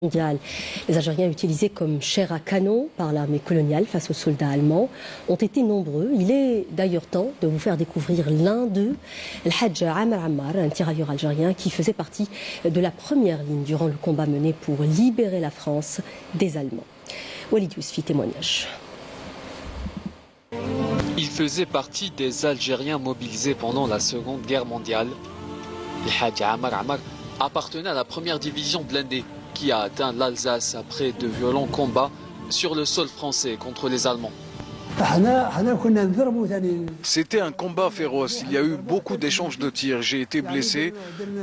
Mondiale. Les Algériens utilisés comme chair à canon par l'armée coloniale face aux soldats allemands ont été nombreux. Il est d'ailleurs temps de vous faire découvrir l'un d'eux, El Hadj Amar Ammar, un tirailleur algérien qui faisait partie de la première ligne durant le combat mené pour libérer la France des Allemands. Walid Yousfi, témoignage. Il faisait partie des Algériens mobilisés pendant la Seconde Guerre mondiale. El Hadj Amar Ammar appartenait à la première division blindée qui a atteint l'Alsace après de violents combats sur le sol français contre les Allemands. C'était un combat féroce, il y a eu beaucoup d'échanges de tirs, j'ai été blessé.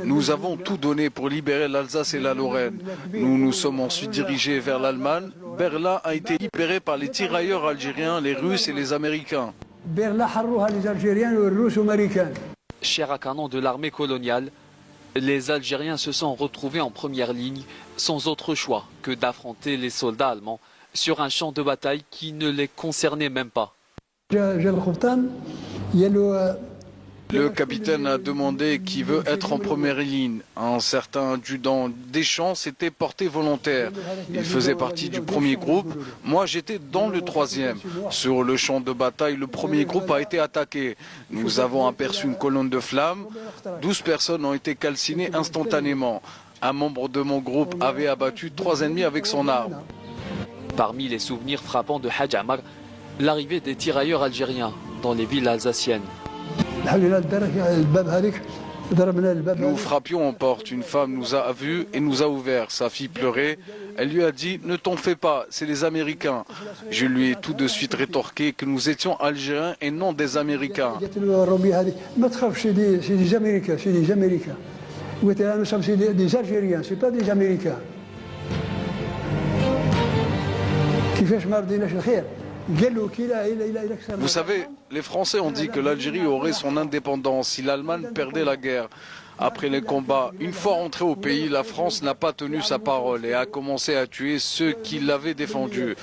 Nous avons tout donné pour libérer l'Alsace et la Lorraine. Nous nous sommes ensuite dirigés vers l'Allemagne. Berlin a été libéré par les tirailleurs algériens, les Russes et les Américains. Chair à canon de l'armée coloniale, les Algériens se sont retrouvés en première ligne sans autre choix que d'affronter les soldats allemands sur un champ de bataille qui ne les concernait même pas. Le capitaine a demandé qui veut être en première ligne. Un certain adjudant Deschamps s'était porté volontaire. Il faisait partie du premier groupe. Moi, j'étais dans le troisième. Sur le champ de bataille, le premier groupe a été attaqué. Nous avons aperçu une colonne de flammes. 12 personnes ont été calcinées instantanément. Un membre de mon groupe avait abattu 3 ennemis avec son arme. Parmi les souvenirs frappants de Hadj Ammar, l'arrivée des tirailleurs algériens dans les villes alsaciennes. Nous frappions aux portes. Une femme nous a vus et nous a ouvert. Sa fille pleurait. Elle lui a dit « Ne t'en fais pas, c'est les Américains ». Je lui ai tout de suite rétorqué que nous étions Algériens et non des Américains. Nous sommes des Algériens, ce n'est pas des Américains. Vous savez, les Français ont dit que l'Algérie aurait son indépendance si l'Allemagne perdait la guerre. Après les combats, une fois rentrée au pays, la France n'a pas tenu sa parole et a commencé à tuer ceux qui l'avaient défendue.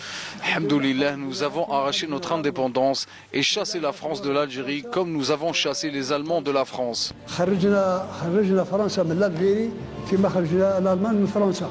Alhamdoulilah, nous avons arraché notre indépendance et chassé la France de l'Algérie comme nous avons chassé les Allemands de la France. خرجنا فرنسا من الجزائر كما خرجنا الألمان من فرنسا.